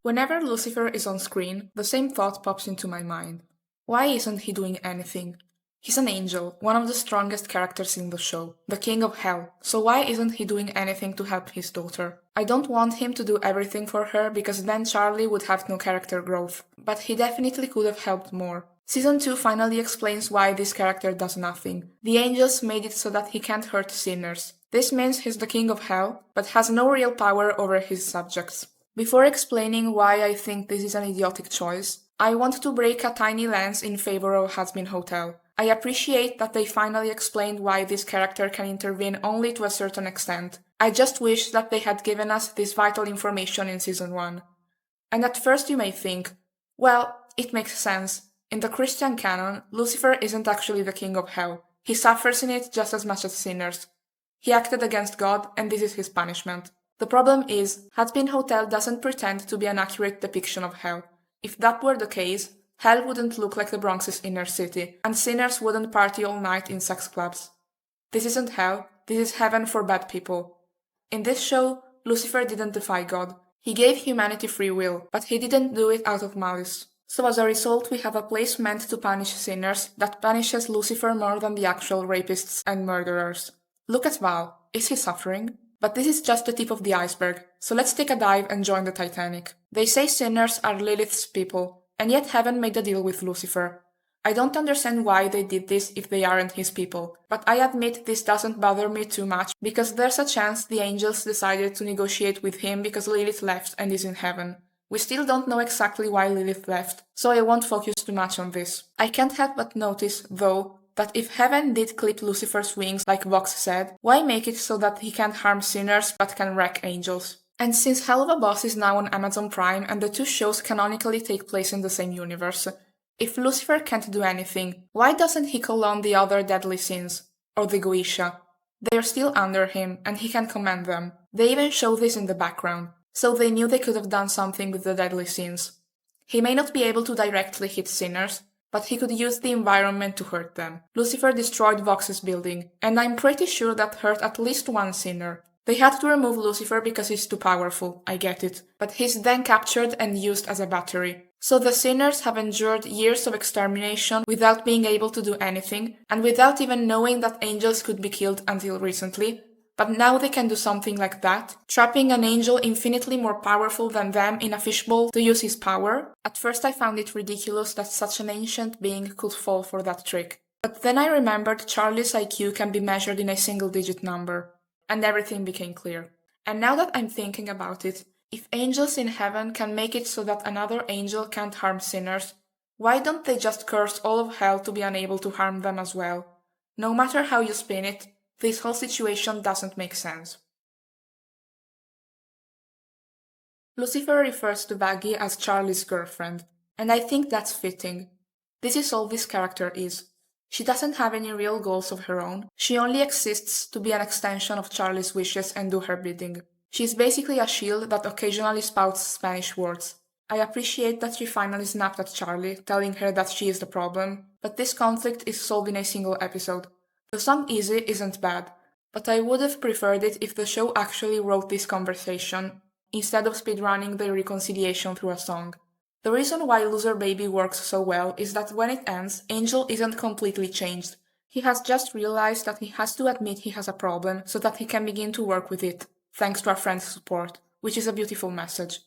Whenever Lucifer is on screen, the same thought pops into my mind. Why isn't he doing anything? He's an angel, one of the strongest characters in the show, the king of hell, so why isn't he doing anything to help his daughter? I don't want him to do everything for her because then Charlie would have no character growth, but he definitely could have helped more. Season 2 finally explains why this character does nothing. The angels made it so that he can't hurt sinners. This means he's the king of hell, but has no real power over his subjects. Before explaining why I think this is an idiotic choice, I want to break a tiny lance in favor of Hazbin Hotel. I appreciate that they finally explained why this character can intervene only to a certain extent. I just wish that they had given us this vital information in Season 1. And at first you may think, well, it makes sense. In the Christian canon, Lucifer isn't actually the king of hell. He suffers in it just as much as sinners. He acted against God, and this is his punishment. The problem is, Hazbin Hotel doesn't pretend to be an accurate depiction of hell. If that were the case, hell wouldn't look like the Bronx's inner city, and sinners wouldn't party all night in sex clubs. This isn't hell, this is heaven for bad people. In this show, Lucifer didn't defy God. He gave humanity free will, but he didn't do it out of malice. So as a result, we have a place meant to punish sinners that punishes Lucifer more than the actual rapists and murderers. Look at Val. Is he suffering? But this is just the tip of the iceberg, so let's take a dive and join the Titanic. They say sinners are Lilith's people, and yet heaven made a deal with Lucifer. I don't understand why they did this if they aren't his people, but I admit this doesn't bother me too much because there's a chance the angels decided to negotiate with him because Lilith left and is in heaven. We still don't know exactly why Lilith left, so I won't focus too much on this. I can't help but notice, though, that if heaven did clip Lucifer's wings like Vox said, why make it so that he can't harm sinners but can wreck angels? And since Hell of a Boss is now on Amazon Prime and the two shows canonically take place in the same universe, if Lucifer can't do anything, why doesn't he call on the other deadly sins? Or the Goetia? They're still under him, and he can command them. They even show this in the background, so they knew they could have done something with the deadly sins. He may not be able to directly hit sinners, but he could use the environment to hurt them. Lucifer destroyed Vox's building, and I'm pretty sure that hurt at least one sinner. They had to remove Lucifer because he's too powerful, I get it, but he's then captured and used as a battery. So the sinners have endured years of extermination without being able to do anything, and without even knowing that angels could be killed until recently. But now they can do something like that, trapping an angel infinitely more powerful than them in a fishbowl to use his power. At first I found it ridiculous that such an ancient being could fall for that trick. But then I remembered Charlie's IQ can be measured in a single-digit number, and everything became clear. And now that I'm thinking about it, if angels in heaven can make it so that another angel can't harm sinners, why don't they just curse all of hell to be unable to harm them as well? No matter how you spin it, this whole situation doesn't make sense. Lucifer refers to Vaggie as Charlie's girlfriend, and I think that's fitting. This is all this character is. She doesn't have any real goals of her own, she only exists to be an extension of Charlie's wishes and do her bidding. She's basically a shield that occasionally spouts Spanish words. I appreciate that she finally snapped at Charlie, telling her that she is the problem, but this conflict is solved in a single episode. The song Easy isn't bad, but I would have preferred it if the show actually wrote this conversation, instead of speedrunning the reconciliation through a song. The reason why Loser Baby works so well is that when it ends, Angel isn't completely changed. He has just realized that he has to admit he has a problem so that he can begin to work with it, thanks to a friend's support, which is a beautiful message.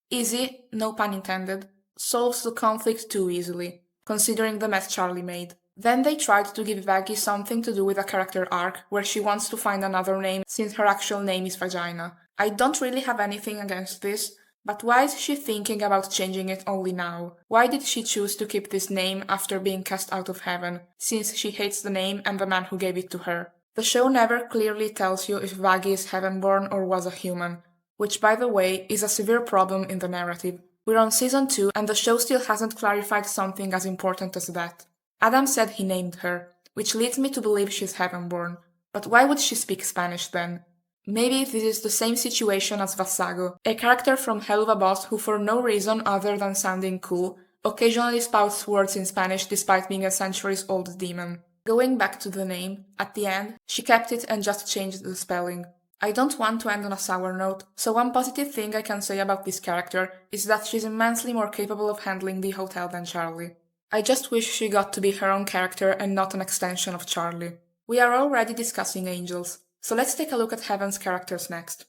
Easy, no pun intended, solves the conflict too easily, considering the mess Charlie made. Then they tried to give Vaggie something to do with a character arc, where she wants to find another name since her actual name is Vagina. I don't really have anything against this, but why is she thinking about changing it only now? Why did she choose to keep this name after being cast out of heaven, since she hates the name and the man who gave it to her? The show never clearly tells you if Vaggie is heaven-born or was a human, which by the way is a severe problem in the narrative. We're on season 2 and the show still hasn't clarified something as important as that. Adam said he named her, which leads me to believe she's heaven-born. But why would she speak Spanish then? Maybe this is the same situation as Vassago, a character from Hell of a Boss who for no reason other than sounding cool, occasionally spouts words in Spanish despite being a centuries-old demon. Going back to the name, at the end, she kept it and just changed the spelling. I don't want to end on a sour note, so one positive thing I can say about this character is that she's immensely more capable of handling the hotel than Charlie. I just wish she got to be her own character and not an extension of Charlie. We are already discussing angels, so let's take a look at Heaven's characters next.